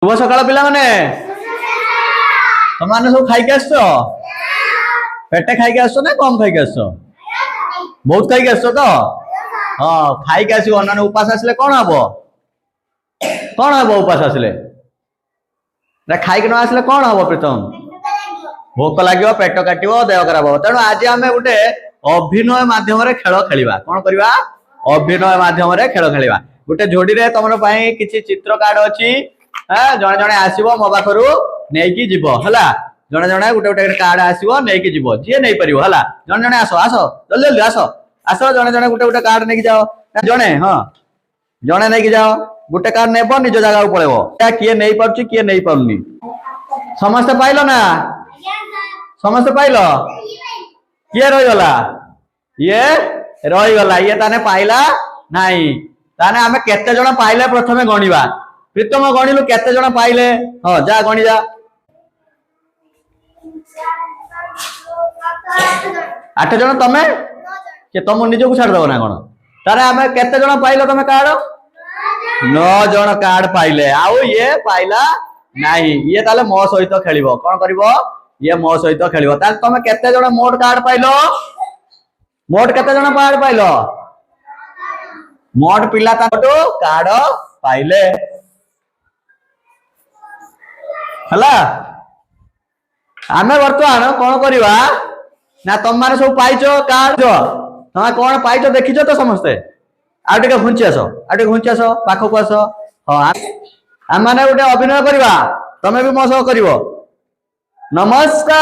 शुभ सकाल पिला माने तुम सब खाई आस पेटे खाई आस ना कम खाई आस बहुत खाई आस तो हाँ खाई आस उपास आसिले कौन हम उपास आसिले खाई न आसिले कौन हम प्रीतम भोक लगे पेट काटो देह खराब हम तेणु आज आम गोटे अभिनय मध्यम खेल खेलिबा कौन करवा अभिनय मध्यम खेल खेलिबा गोटे जोड़ी रे तुम किसी चित्र कार्ड अच्छी जड़े जड़े आसो मो पाखु नहीं जीव है जड़े जड़े गोटे गोटे कार्ड आसो नहीं जीव जी नहीं पार है जड़े जड़े आस आस जल्दी जल्दी आस आस जड़े जड़े गोटे गोटे कार्ड नहीं जाओ जड़े हाँ जड़े नहीं जाओ गोटे कार्ड नेब निज जगह पड़ेब किए नहीं पार्टी किए नहीं पार्नी समस्ते पाइल ना समस्ते पाइल किए रहीगला ये रहीगला ये ताने पाइला नहीं ताने आमे केते जण पाइले प्रथमे गणिबा प्रीतम गणिलु केते जण पाइले हां जा गणि जा 8 जण तमे के तुम निज को छाड़ दो ना कोन तारे आमे केते जण पाइलो तमे कार्ड 9 जण कार्ड पाइले आउ ये पाइला नहीं ये ताले मो सहित खेलिबो कोन करबो ये मो सहित खेलिबो ताले तमे केते जण मोड कार्ड पाइलो मोड केते जण कार्ड पाइलो मोड पिला ताटो कार्ड पाइले हला आमे वर्तमान कौन करवा ना तुम माने सब पाइच कार्ड तुम कौन पाइच देखिच तो समस्ते आटे घुंची आस आटे घुंची आस पाखक आस हाँ आम मैंने गोटे अभिनय करवा तमें भी मो सह कर नमस्कार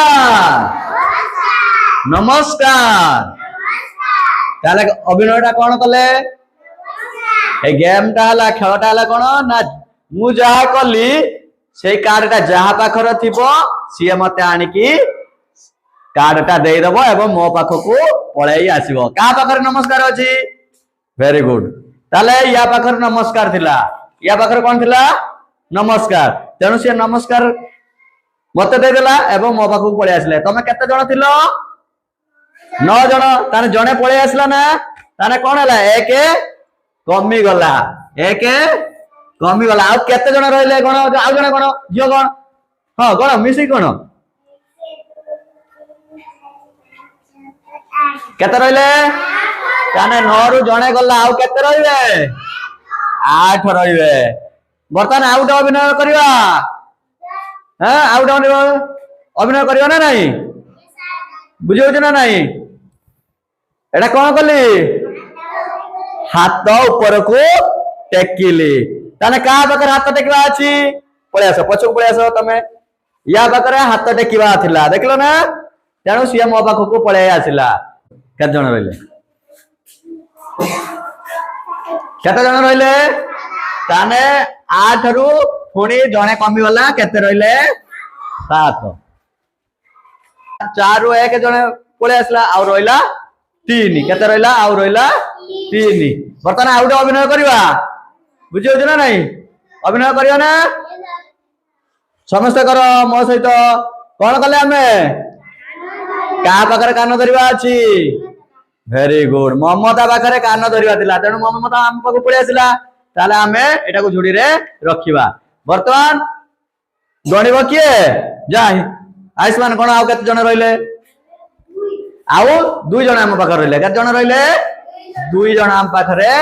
नमस्कार ताले अभिनयटा कौन कले ए गेम टा हला खेलटा हला कौन ना मु जहा कली से कार्डटा जहा पाखर थिबो सी मते आनिकी कार्डटा देई दबो एवं मो पाखकू पळेई आसीबो का पाखर नमस्कार अछि वेरी गुड ताले या पाखर नमस्कार थिला या पाखर कोन थिला नमस्कार तेनु से नमस्कार मते दे देला एवं मो पाखकू पळेई आसले तमे केते जण थिलो 9 जण ताने जणे पळेई आसला ना ताने कोन हला एक कमी गला एक कमी गला आ केते जण रहले कोन आ जण कोन जियो कोन हां कोन मिसी कोन केते रहले ताने 9 रु जणे गला आ केते रहिबे 8 रहिबे बर्तमान आउट अभिनय करबा हां आउट अभिनय करबा ना नहीं बुझियो ना नहीं एटा कोन कली हाथ ऊपर को टेकिली ताने का बकर हाथ टेकिबा अछि पळे आस पछक पळे आस तमे या बकर हाथ टेकिबा थिला देखलो ना तेणु सिया मो पाखो को पळे आसिला केते जण रहले केते जण रहले ताने 8 रु पुणी जणे कमी गला केते रहले 7 4 रु 1 जणे पळे आसला आ रहला 3 केते रहला आ रहला 3 बर्तमान आउट अभिनय करवा बुझियो ना नहीं अभिनय करवा ना समस्त कर मो सहित कौन कले आमे का पाखरे कान धरिबा अछि वेरी गुड ममता पाखरे कान धरिबा थिला तेणु ममता हम पाखु पळे आसिला ताले आमे एटा को जोड़ी रे रखिबा वर्तमान गणिबो किए जा आयुष्मान कोन आउ केते जण रहिले आउ 2 जण हम पाखरे रहिले केते जण रहिले 2 जण हम पाखरे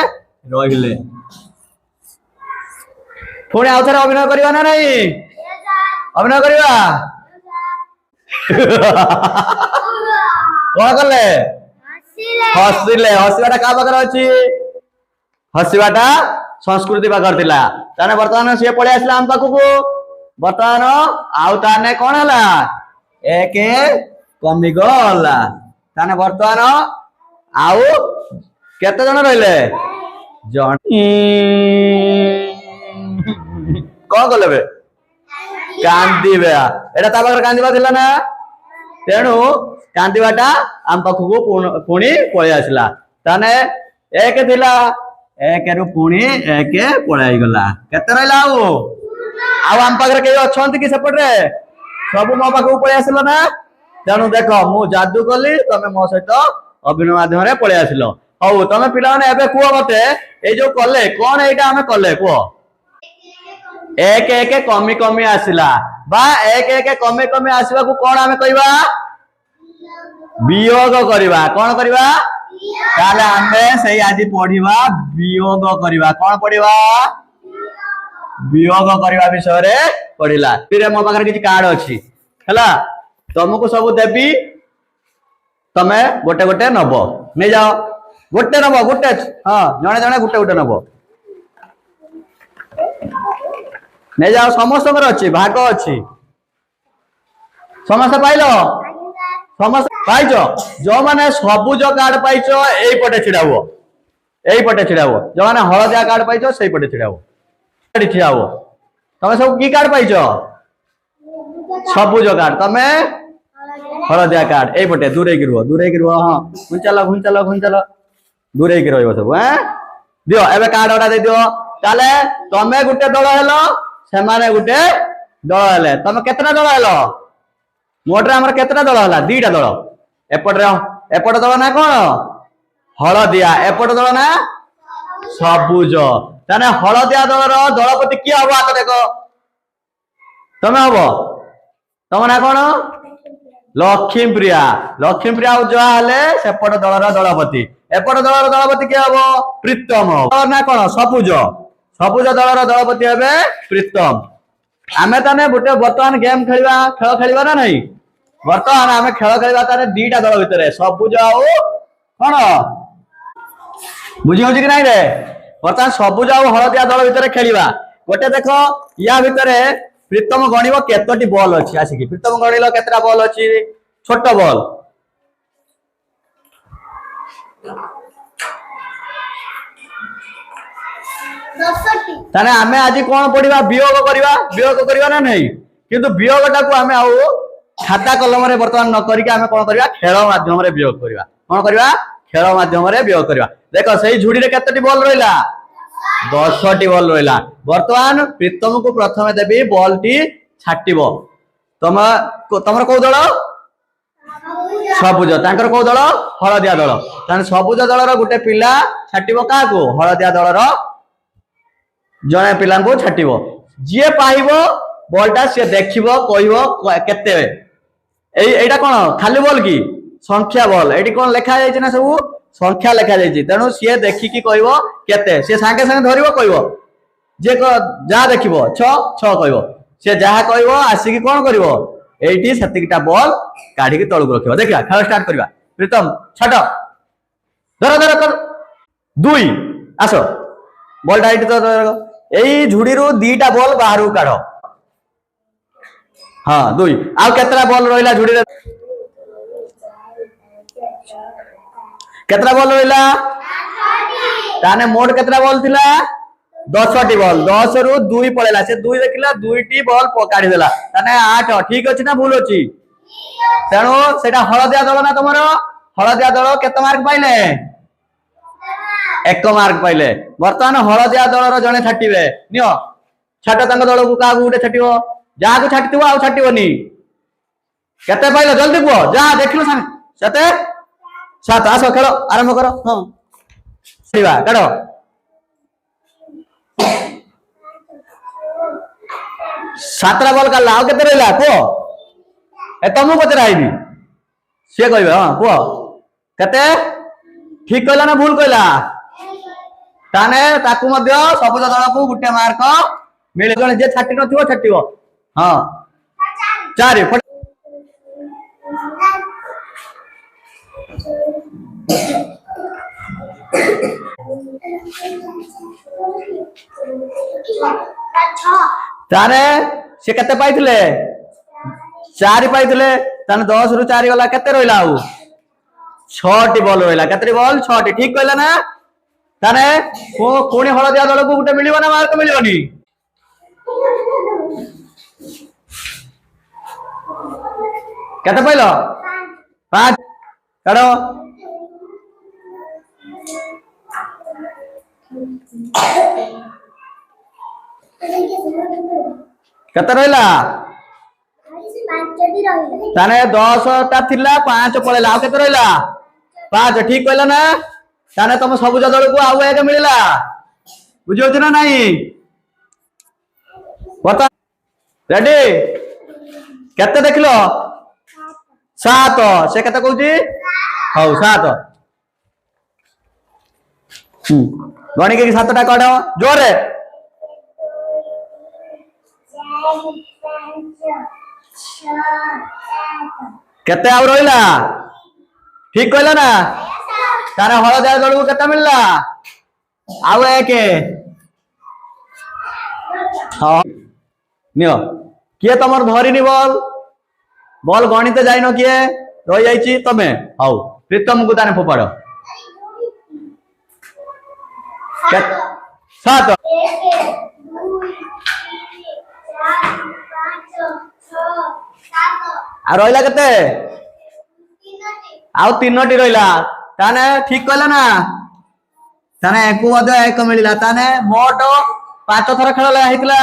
रहिले पुणी आउ थरे अभिनय करबा ना नहीं अभिनय करबा कौन कले हसिले हसिबाटा का पाखर अछि हसिबाटा संस्कृति पाखर थिला ताने वर्तमान से पळे आसला हम पाखु वर्तमान आउ ताने कोन हला एक कमी गला ताने वर्तमान आउ केते जण रहिले जण कौन कले बे कांदीबे एटा ता पाखर कांदीबा थिला ना तेणु कांदीबाटा आम पाखु पुणी पळे आसला ताने एक थिला एक रु पुणी एक पळे गला केते रहला आउ आम पाखर के अछंती कि सेपट रे सब मो पाखु पळे आसला ना तेणु देखो मु जादू कली तमे मो सहित अभिनय माध्यम रे पळे आसिलो हौ तमे पिला माने एबे कुओ मते ए जो कले कोन एटा हमें कले कुओ एक एक कमी कमी आसिला बा एक एक कमी कमी आसवा को कौन आमे कहबा वियोग करवा कौन करवा ताले आमे सही आज पढ़िबा वियोग करवा कौन पढ़िबा वियोग करवा विषय रे पढ़िला फिर मो पाखरे किछि कार्ड अछि हला तुमको सब देबी तमे गोटे गोटे नबो नै जाओ गोटे नबो गोटे हां जणे जणे गोटे गोटे नबो नै जाओ समस्त अछि भाग अछि समस्त पाइलो समस्त पाइचो जो माने सबुज कार्ड पाइचो एई पटे छिडावो जो माने हळदिया कार्ड पाइचो सेई पटे छिडावो छिडावो तमे सब की कार्ड पाइचो सबुज कार्ड तमे हळदिया कार्ड एई पटे दूरे गिरव हां घुंचलो दूरे गिरव सब हैं दियो एबे कार्ड ओडा दे दियो ताले तमे गुटे दल हेलो से माने गुटे दल हेले तमे केतना दल हेलो मोटरे हमर केतना दल हला दीटा दल एपट दल ना कोन हळदिया एपट दल ना सबुज ताने हळदिया दलर दलपति की हबो आत देखो तमे हबो तम ना कोन लक्ष्मीप्रिया उजवा हेले सेपट दलर दलपति एपट दलर दलपति की हबो प्रीतम ना कोन सबुज दलर दलपति हेबे प्रीतम आमे ताने गुटे वर्तमान गेम खेल ना नहीं वर्तमान आमे खेल खेलवा ताने दीटा दल भितरे सबुज आउ कोन बुझी होची कि नहीं रे वर्तमान सबुज आउ हळदिया दल भितरे खेलिबा गोटे देखो या भितरे प्रीतम गणिबो केतोटी बॉल अछि आसी प्रीतम गणिलो केतरा बॉल अछि छोट बॉल ताने आमे आज कोन पढिबा वियोग करिबा ना नहीं किंतु वियोगटा को आमे आउ खाता कलम रे वर्तमान न करिके आमे कोन करिबा खेल माध्यम रे वियोग करिबा कोन करिबा खेल माध्यम रे वियोग करिबा देखो सही झुडी रे केतटी बॉल रहिला 10टी बॉल रहिला वर्तमान प्रीतम को प्रथमे देबी बॉल टी छाटिबो तमर को दल सबुज तांकर को दल हळदिया दल तान सबुज दलर गुटे पिला छाटिबो का को हळदिया दलर जणे पिला को छाटिबो जे पाइबो बॉलटा से देखिबो कहिबो केते एटा कोन खाली बॉल की संख्या बॉल एटी कोन लिखा जाय छै ना सब संख्या लिखा जाय छै तेनु से देखि की कहिबो केते से संगे संगे धरिबो कहिबो जे जा देखिबो 6 कहिबो से जहा कहिबो आसी की कोन करिवो एटी सतिकटा बॉल काढी के तळु रखिबो देखिया खेल स्टार्ट करबा प्रीतम छाट धर कर 2 आसो बॉल डाइट तो एई झुडी रो दीटा बॉल बाहरु काढो हां 2 आ केतरा बॉल रहिला झुडी रे केतरा बॉल रहिला 8टी ताने मोड केतरा बॉल थिला 10टी बॉल 10 रु 2 पळेला से 2 देखिला 2टी बॉल काढी देला ताने 8 ठीक अछि ना भूल अछि तेनो सेटा हळदिया दल ना तमरो हळदिया दल केते मार्क पाइले 1 मार्क पाइले वर्तमान हळदिया दलर जणे छाटिबे नियो छाट तांग दल को का गुटे छाटिबो जा को छाटिबो आ छाटिबोनी केते पाइले जल्दी को जा देखिलो सते 7 आसो खेलो आरंभ करो हां सेवा काढो सातरा बॉल का लाव केते रहला को ए तमु पचरा आइबी से कहबे हां को केते ठीक कहला ना भूल कहला ताने ताकू मध्य सबुज दल को गुटे मार्क मिले जने जे छाटी नथिबो छाटिबो हां 4 ताने से केते पाइथिले 4 पाइथिले ताने 10 रु 4 गला केते रहला आउ 6टी बॉल रहला केते बॉल 6टी ठीक कहला ना ताने कोणी हळदिया दल को गुटे मिलिबो ना मार्क मिलिबोनी केते पाइलो 5 काढो केते रहला ताने 10 टा थिला 5 पळेला आ केते रहला 5 ठीक कहला ना ताने तुम सबुज दल को आउ एक मिलला बुझियो ना नहीं रेडी केते देखलो 7 से केते कहूची हौ 7 गणी के 7टा कड जोरे केते आउ रहिला ठीक कहला ना तारे हलदिया दल को केते मिलला आउ एक हाँ नियो किए तमर धरिनी बॉल बॉल गणित जाइनो किए रही जाइची तमे हाउ प्रीतम को ताने फोपाड़ 7 आ रहिला केते आउ 3टी रहिला ताने ठीक कहला ना ताने एको मध्य एक मिलिला ताने मोट 5 थर खेल हेतिला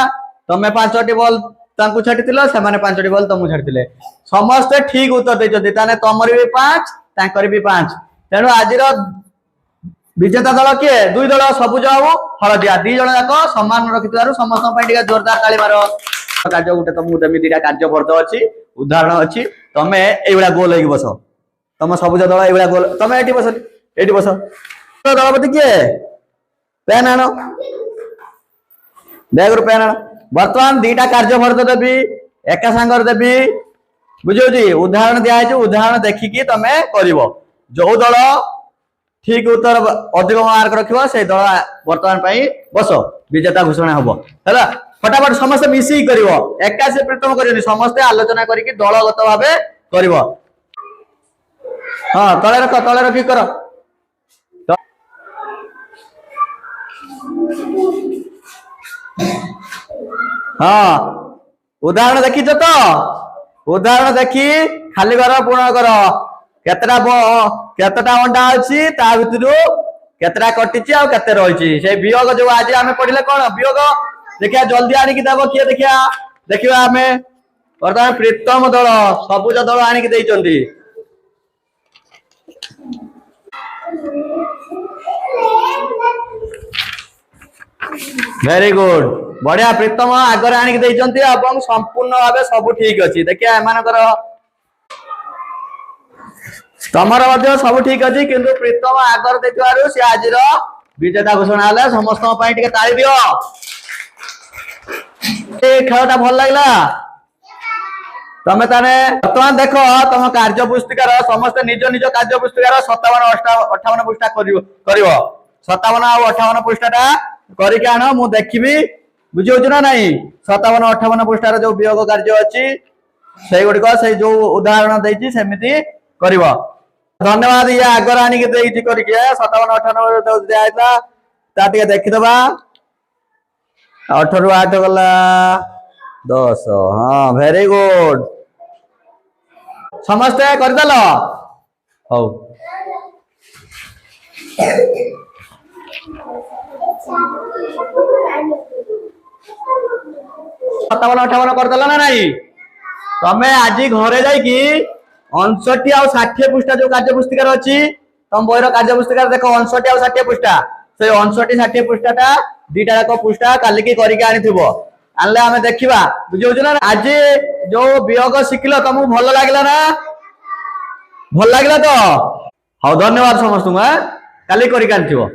तमे 5टी बॉल तांकु छाटितिलो से माने 5टी बॉल तमु छाटितिले समस्त ठीक उत्तर दैछथि ताने तमरी भी 5 तांकरी भी 5 तेनु आजिरो विजेता दल के दुई दल सबुज आउ हलदिया दी जण जाक समान रखितारु समस्त पई टिका जोरदार ताली मारो कार्य गुटे तमु देमी दिटा कार्य फर्द अछि उदाहरण अछि तमे एइबडा गोल हेइ बस तम सबुज दल एइबडा गोल तमे एटी बस दलपति के पेन आनो बैग रु पेन आनो वर्तमान दीटा कार्य फर्द देबी एका सांगर देबी बुझौजी उदाहरण दिया है उदाहरण देखिकी तमे करिवो जो दल ठीक उत्तर अधिक मार्क रखिबो से दल वर्तमान पई बस विजेता घोषणा हबो हैला फटाफट समस्त मिसी करिवो एका से प्रीतम करियो समस्त आलोचना करिकी दलगत भाबे करिवो हां तळे रखी करो हाँ उदाहरण देखी तो उदाहरण देखी खाली कर पूर्ण कर केतटा अंडा अछि ता भितरु केतटा कटिछि आ केते रहिछि से वियोग जो आज आमे पढिले कोन वियोग देखिया जल्दी आनी कि देबो किए देखिया आमे वर्तमान प्रीतम दल सबुज दल आनी कि दैचंदी वेरी गुड बढ़िया प्रीतम आगर आनी देइचंती एवं संपूर्ण भाबे सब ठीक अछि देखिया एमानकर तमर मध्ये सब ठीक अछि किंतु प्रीतम आगर देतिवारु से आजिर विजेता घोषणा हला समस्त पई टिके ताली दियो ए खेलटा भल लागला तमे ताने वर्तमान देखो तम कार्य पुस्तिकार समस्त निज निज कार्य पुस्तिकार 57 58 पृष्ठा करिवो 57 आ 58 पृष्ठाटा करिके आनो मु देखिबी बुझियो ना नहीं 57 58 पृष्ठार जो वियोग कार्य अछि सेई गुडी को सेई जो उदाहरण दैछि सेमिति करिवो धन्यवाद या आगर आनी के देइछि करिके 57 58 दिया आइला ता टिके देखि दबा 8 रु 8 गला 10 हां वेरी गुड समस्त कर दलो हौ 57 करदेला ना नहीं तमे आज घरे जाइकी 59 आ 60 पृष्ठा जो कार्य पुस्तिकार अछि तम बहिर कार्य पुस्तिकार देखो 59 आ 60 पृष्ठा से 59 60 पृष्ठाटा दीटा जाक पृष्ठा काली की करिके आनिथिबो आनले हमें देखिबा बुझियो ना आज जो वियोग शिखिलो तुमको भल लागला ना भल लागला तो हां धन्यवाद समस्त काली करिके आनिथिबो।